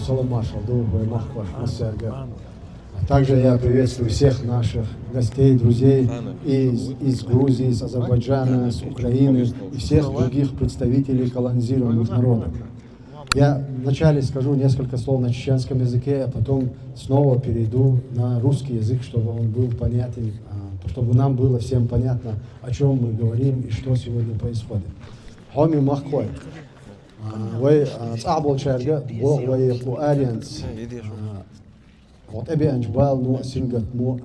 Саламашал, Дубай, Махваш, Масерга. Также я приветствую всех наших гостей, друзей из Грузии, из Азербайджана, с Украины и всех других представителей колонизированных народов. Я вначале скажу несколько слов на чеченском языке, а потом снова перейду на русский язык, чтобы он был понятен, чтобы нам было всем понятно, о чем мы говорим и что сегодня происходит. Хоми Махкой. Вы цабл чарга, вы алианс. Вот эби анчбал, но сингат мо.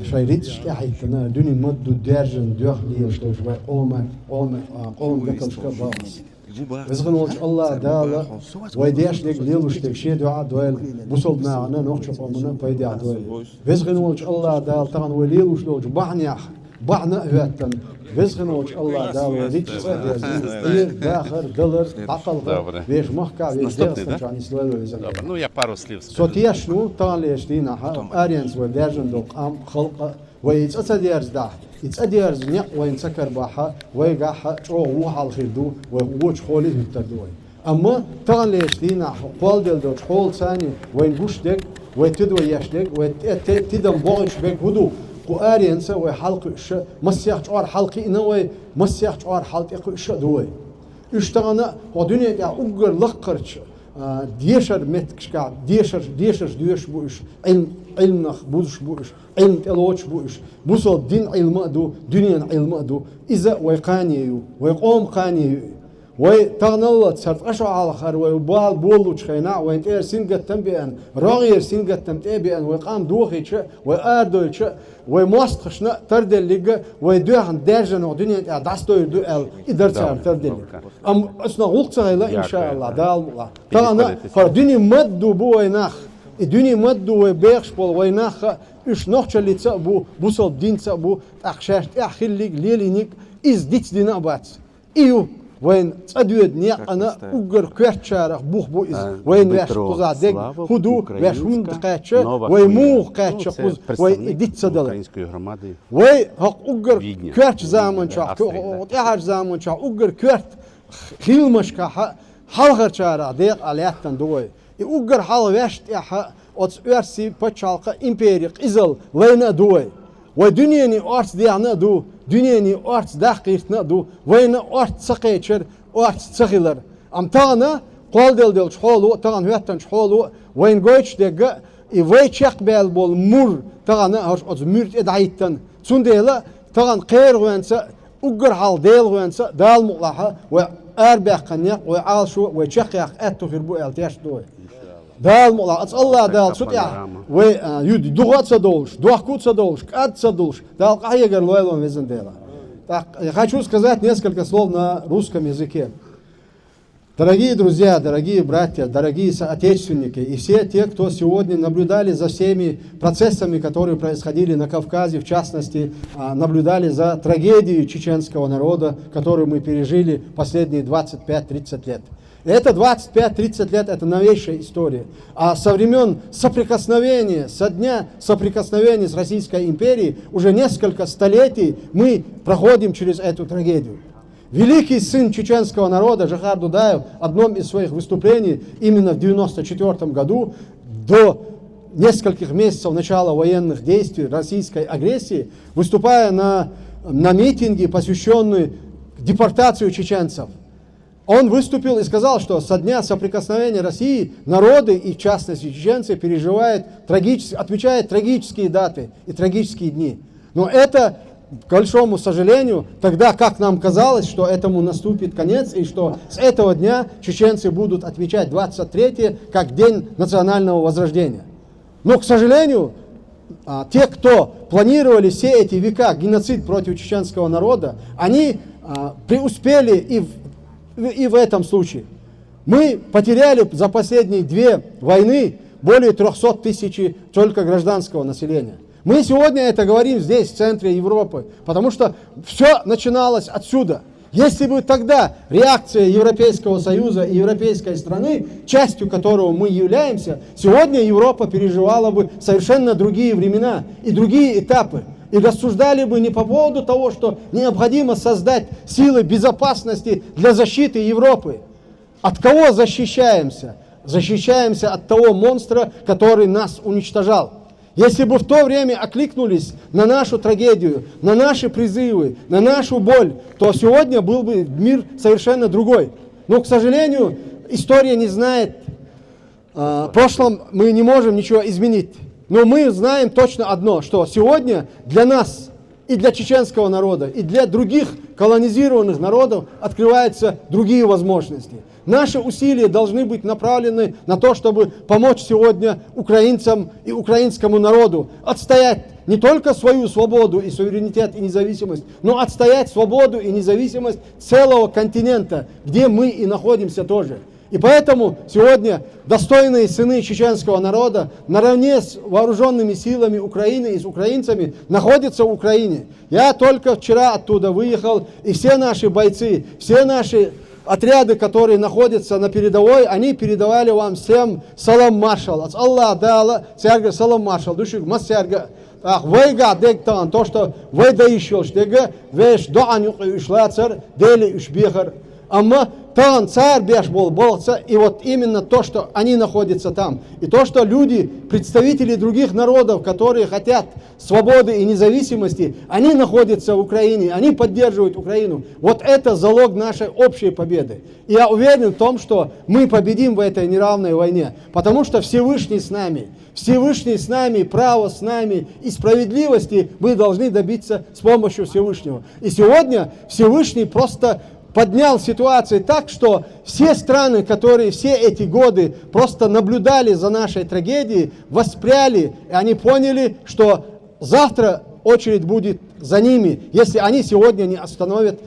Шайрит штяхитна, дюни мадду держен, дюхли, что жвай он гакалшка балас. Визгнул Аллах дала, вайдеш лег лилуштек шедуа дуэл, бусол маана нохча помана пайда дуэл. Визгнул Аллах дал, таган валилуш лож бахнях, бахна веттан. Визгнул Аллах дал, рич цадер, дахар, дылар, акалга, веш махка, веш дерсан, чани слэлу визгнул. Ну, я пару слів скажу. Сотешну, талеш дина, ариенс вайдержен док ам халка, вайц цадер здах. يتأدير زنيق وين سكر باحة ويقاحة شو وحال خيردو ووش خولي هتردوي أما تغن ليش دينا قوال دل دوش خول ثاني وين قوش دك ويتدوي يش دك ويتدم بوغش بك هدو قواري انسا ويحلق إش مسيح شعار حلقي إنوي مسيح شعار حلق إش دوي إشتغنا ودنيا دا أقر لقرش ديشر متكشكا ديشر ديش بوش علم بوش بوش علم تلوش بوش بوصل دين علم أدو دنيا علم أدو إذا ويقانيو ويقوم قانيو ويتغنلت صرت أشوا على خير ويبال بولو تشخينا وينتير سنجت تنبيان راغير سنجت تنبيان ويقام دوخيش ويأردوش ويموستخشنا تردل ليجا ويدوخن دارجن ودنيا داستو يدو ال إدرتار تردل أم أصلا غلط سهيلا إن شاء الله دال الله تغنى فدنيا مدو بويناخ الدنيا مدو وبيخش بول ويناخ إيش نخش اللي تسبو بوصل دين تسبو أخشاش أخيل ليك ليلينيك إز ديت دينا بات إيو وين تأديد نيق أنا أجر كرتشارخ بوخ بو إز وين واش قزادك هدو واش هون دقاتش ويموه قاتش قز وين ديت صدلا وين هق أجر كرت زامن شاق وطيحر زامن شاق أجر كرت خيل مشكا حلقة شارع ديق علياتن دوي أجر حال واش تيحا أتس أرسي بتشالقة إمبيريق إزل وين دوي ودنياني أرس ديانا دو دنياني أرس داقيرتنا دو وين أرس سقيتشر أرس سخيلر أم تانا قال دل شحولو تان هاتن شحولو وين قويتش دقة ويتشق بالبول مر تانا هرش أتس مرت إدعيتن تنديلا تان قير وينسا أجر حال ديل وينسا دال مقلحة وأربع قنيق وعالشو ويتشق أتو خربو التياش دوي دال ملا الله دال شو تيا ويودي دوغات садолш دوахкут садолш кат садолш дал кайгер лойлон везендела. Так, я хочу сказать несколько слов на русском языке. Дорогие друзья, дорогие братья, дорогие соотечественники и все те, кто сегодня наблюдали за всеми процессами, которые происходили на Кавказе, в частности, наблюдали за трагедией чеченского народа, которую мы пережили последние 25-30 лет. Это 25-30 лет, это новейшая история. А со времен соприкосновения, со дня соприкосновения с Российской империей, уже несколько столетий мы проходим через эту трагедию. Великий сын чеченского народа Жохар Дудаев в одном из своих выступлений именно в 1994 году, до нескольких месяцев начала военных действий, российской агрессии, выступая на митинге, посвященный депортации чеченцев, он выступил и сказал, что со дня соприкосновения России народы, и в частности чеченцы, отмечают трагические даты и трагические дни. Но это, к большому сожалению, тогда, как нам казалось, что этому наступит конец, и что с этого дня чеченцы будут отмечать 23-е как День национального возрождения. Но, к сожалению, те, кто планировали все эти века геноцид против чеченского народа, они преуспели и в этом случае. Мы потеряли за последние две войны более 300 тысяч только гражданского населения. Мы сегодня это говорим здесь, в центре Европы, потому что все начиналось отсюда. Если бы тогда реакция Европейского Союза и европейской страны, частью которого мы являемся, сегодня Европа переживала бы совершенно другие времена и другие этапы. И рассуждали бы не по поводу того, что необходимо создать силы безопасности для защиты Европы. От кого защищаемся? защищаемся от того монстра, который нас уничтожал. Если бы в то время окликнулись на нашу трагедию, на наши призывы, на нашу боль, то сегодня был бы мир совершенно другой. Но, к сожалению, история не знает. В прошлом мы не можем ничего изменить. Но мы знаем точно одно, что сегодня для нас и для чеченского народа, и для других колонизированных народов открываются другие возможности. Наши усилия должны быть направлены на то, чтобы помочь сегодня украинцам и украинскому народу отстоять не только свою свободу и суверенитет и независимость, но отстоять свободу и независимость целого континента, где мы и находимся тоже. И поэтому сегодня достойные сыны чеченского народа наравне с вооруженными силами Украины и с украинцами находятся в Украине. Я только вчера оттуда выехал, и все наши бойцы, все наши отряды, которые находятся на передовой, они передавали вам всем салам маршал. Аллах дала, сярга салам маршал, душик массярга. Ах, вайга дектан, то, что вайда еще, штега, веш доан юшлацар, дели ушбехар. Амма там царь беш был болца, и вот именно то, что они находятся там, и то, что люди, представители других народов, которые хотят свободы и независимости, они находятся в Украине, они поддерживают Украину. Вот это залог нашей общей победы. И я уверен в том, что мы победим в этой неравной войне, потому что Всевышний с нами. Всевышний с нами, право с нами, и справедливости мы должны добиться с помощью Всевышнего. И сегодня Всевышний просто поднял ситуацию так, что все страны, которые все эти годы просто наблюдали за нашей трагедией, воспряли, и они поняли, что завтра очередь будет за ними, если они сегодня не остановят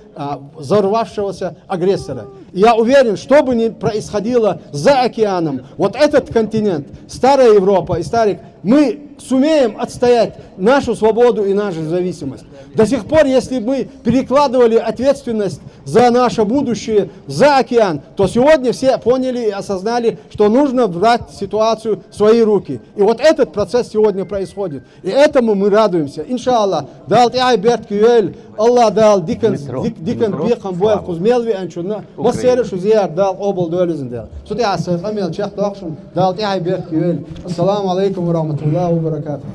взорвавшегося агрессора. И я уверен, что бы ни происходило за океаном, вот этот континент, старая Европа и старик, мы сумеем отстоять нашу свободу и нашу независимость. До сих пор, если мы перекладывали ответственность за наше будущее за океан, то сегодня все поняли и осознали, что нужно брать ситуацию в свои руки. И вот этот процесс сегодня происходит. И этому мы радуемся. Иншаллах. Дал тиай берт кюэль, Аллах дал дикен бихам буэл кузмелви анчуна, массерышу зияр дал обл дуэлизен дал. Сути асэр хамел чах дохшун, дал тиай берт кюэль. Ассаламу алейкум ва рахматуллахи ва баракатух.